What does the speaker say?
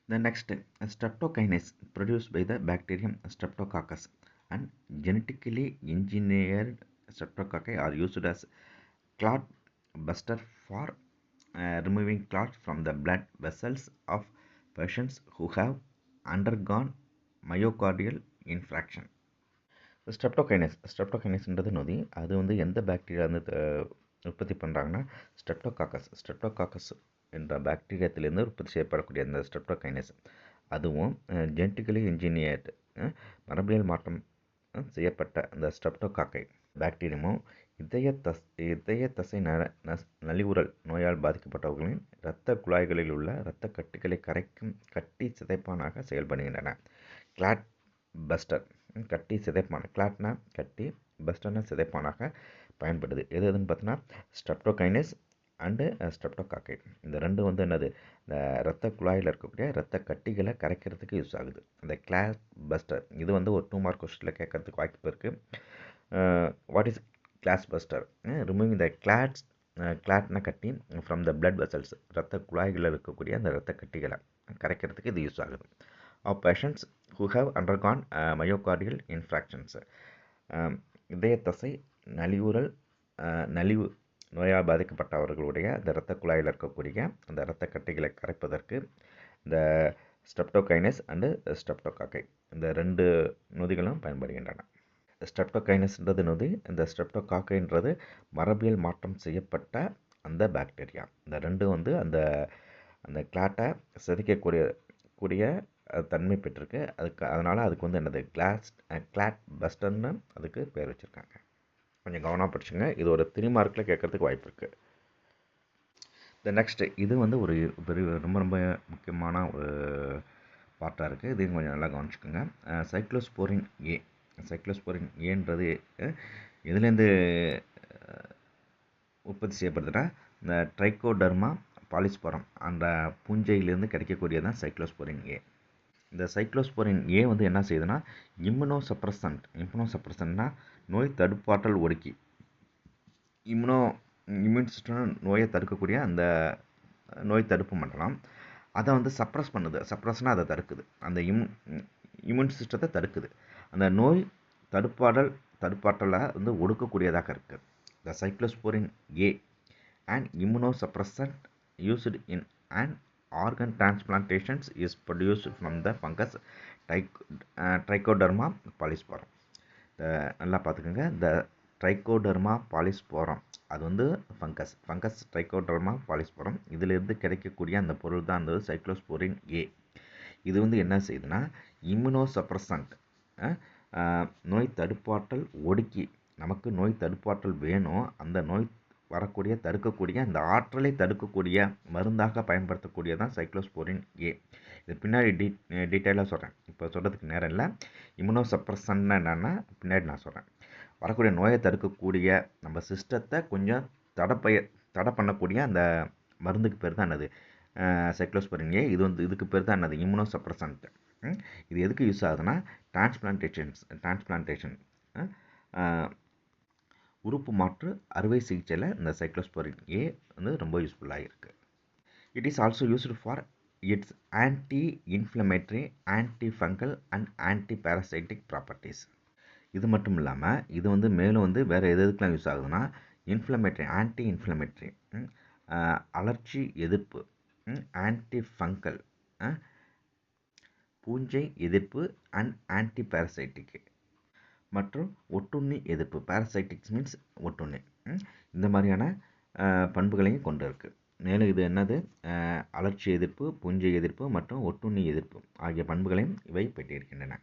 The next, streptokinase produced by the bacterium Streptococcus and genetically engineered streptococci are used as clot buster for removing clots from the blood vessels of patients who have undergone myocardial infarction. ஸ்ட்ரெப்டோகைனஸ்ன்றது நொதி அது வந்து எந்த bacteria வந்து உற்பத்தி பண்ணுறாங்கன்னா streptococcus என்ற பாக்டீரியாத்திலேருந்து உற்பத்தி செய்யப்படக்கூடிய அந்த ஸ்ட்ரெப்டோகைனஸ் அதுவும் ஜெனட்டிக்கலி இன்ஜினியர்டு மரபியல் மாற்றம் செய்யப்பட்ட அந்த ஸ்ட்ரெப்டோகாக்கை பாக்டீரியமும் இதய தசை நலிவுறல் நோயால் பாதிக்கப்பட்டவர்களின் இரத்த குழாய்களில் உள்ள இரத்த கட்டிகளை கரைக்கும் கட்டி சிதைப்பானாக செயல்படுகின்றன. கிளாட் பஸ்டர் கட்டி சிதைப்பான, கிளாட்னா கட்டி, பஸ்டர்னா சிதைப்பானாக பயன்படுது. எதுன்னு பார்த்தீங்கன்னா ஸ்ட்ரெப்டோகைனஸ் அண்டு ஸ்ட்ரெப்டோகாக்கை. இந்த ரெண்டும் வந்து என்னது, இந்த இரத்த குழாயில் இருக்கக்கூடிய இரத்த கட்டிகளை கரைக்கிறதுக்கு யூஸ் ஆகுது. இந்த கிளாட் பஸ்டர் இது வந்து ஒரு 2 மார்க் கொஸ்டினில் கேட்கறதுக்கு வாய்ப்பு இருக்குது. What is clot buster? Removing the கிளாட்னா கட்டி ஃப்ரம் த பிளட் வெசல்ஸ், இரத்த குழாய்களில் இருக்கக்கூடிய அந்த இரத்த கட்டிகளை கரைக்கிறதுக்கு இது யூஸ் ஆகுது. Of patients who have undergone myocardial infarctions, இதய தசை நலிவு நோயால் பாதிக்கப்பட்டவர்களுடைய இந்த இரத்த குழாயில் இருக்கக்கூடிய அந்த இரத்த கட்டிகளை கரைப்பதற்கு இந்த ஸ்ட்ரெப்டோகைனஸ் அண்டு ஸ்ட்ரெப்டோகாக்கை இந்த 2 நொதிகளும் பயன்படுகின்றன. ஸ்ட்ரெப்டோகைனஸ்ன்றது நொதி, இந்த ஸ்ட்ரெப்டோகாக்கைன்றது மரபியல் மாற்றம் செய்யப்பட்ட அந்த பாக்டீரியா. இந்த 2 வந்து அந்த கிளாட்டை சிதைக்கக்கூடிய தன்மை பெற்றிருக்கு. அதனால் அதுக்கு வந்து என்னது கிளாட் பஸ்டர்னு அதுக்கு பேர் வச்சுருக்காங்க. கொஞ்சம் கவனமாக படிச்சுங்க, இது ஒரு 3 மார்க்கில் கேட்கறதுக்கு வாய்ப்பு இருக்குது. இந்த நெக்ஸ்ட்டு இது வந்து ஒரு ரொம்ப ரொம்ப முக்கியமான ஒரு பார்ட்டாக இருக்குது. இதையும் கொஞ்சம் நல்லா கவனிச்சுக்கோங்க. சைக்ளோஸ்போரின் ஏன்றது எதுலேருந்து உற்பத்தி செய்யப்படுதுன்னா இந்த ட்ரைகோடர்மா பாலிஸ்போரம் அந்த பூஞ்சையிலேருந்து கிடைக்கக்கூடியதான் சைக்ளோஸ்போரின் ஏ. இந்த சைக்ளோஸ்போரின் ஏ வந்து என்ன செய்யுதுன்னா இம்யூனோசப்ரசன்ட்னா நோய் தடுப்பாற்றல் ஒடுக்கி, இம்யூன் சிஸ்டம் நோயை தடுக்கக்கூடிய அந்த நோய் தடுப்பு மண்டலம் அதை வந்து சப்ரஸ் பண்ணுது. சப்ரஸ்னால் அதை தடுக்குது, அந்த இம்யூன் சிஸ்டத்தை தடுக்குது. அந்த நோய் தடுப்பாற்றலை வந்து ஒடுக்கக்கூடியதாக இருக்குது. The cyclosporin A and immunosuppressant used in and organ transplantations is produced from the fungus Trichoderma polysporum. நல்லா பார்த்துக்கோங்க, இந்த ட்ரைகோடர்மா பாலிஸ்போரம் அது வந்து ஃபங்கஸ் ட்ரைகோடர்மா பாலிஸ்போரம் இதிலிருந்து கிடைக்கக்கூடிய அந்த பொருள் தான் அந்த சைக்ளோஸ்போரின் ஏ. இது வந்து என்ன செய்யுதுன்னா இம்யூனோசப்ரசன்ட், நோய் தடுப்பாற்றல் ஒடுக்கி, நமக்கு நோய் தடுப்பாற்றல் வேணும், அந்த நோய் வரக்கூடிய தடுக்கக்கூடிய அந்த ஆற்றலை தடுக்கக்கூடிய மருந்தாக பயன்படுத்தக்கூடியதான் சைக்ளோஸ்போரின் ஏ. இது பின்னாடி டீட்டெயிலாக சொல்கிறேன், இப்போ சொல்கிறதுக்கு நேரம் இல்லை. இம்யூனோசப்ரசன்னா என்னென்னா பின்னாடி நான் சொல்கிறேன். வரக்கூடிய நோயை தடுக்கக்கூடிய நம்ம சிஸ்டத்தை கொஞ்சம் தடை பண்ணக்கூடிய அந்த மருந்துக்கு பேர் தான் என்னது, சைக்ளோஸ்போரின் ஏ. இது வந்து இதுக்கு பேர் தான் என்னது, இம்யூனோசப்ரசன்ட். இது எதுக்கு யூஸ் ஆகுதுன்னா டிரான்ஸ்பிளான்டேஷன் உறுப்பு மாற்று அறுவை சிகிச்சையில் இந்த சைக்ளோஸ்போரின் ஏ வந்து ரொம்ப யூஸ்ஃபுல்லாக இருக்குது. It is also used for it's anti inflammatory, anti fungal and anti parasitic properties. இது மட்டும் இல்லாமல் இது வந்து மேலும் வந்து வேறு எதுக்கெலாம் யூஸ் ஆகுதுன்னா ஆன்டி இன்ஃப்ளமேட்டரி, அலர்ஜி எதிர்ப்பு, ஆன்டி ஃபங்கல் பூஞ்சை எதிர்ப்பு அண்ட் ஆன்டி பேரசைட்டிக் மற்றும் ஒட்டுண்ணி எதிர்ப்பு, பேரசைட்டிக்ஸ் மீன்ஸ் ஒட்டுண்ணி, இந்த மாதிரியான பண்புகளையும் கொண்டு இருக்குது. மேலும் இது என்னது, அலர்ச்சி எதிர்ப்பு, பூஞ்சை எதிர்ப்பு மற்றும் ஒட்டுண்ணி எதிர்ப்பு ஆகிய பண்புகளையும் இவை பெற்றிருக்கின்றன.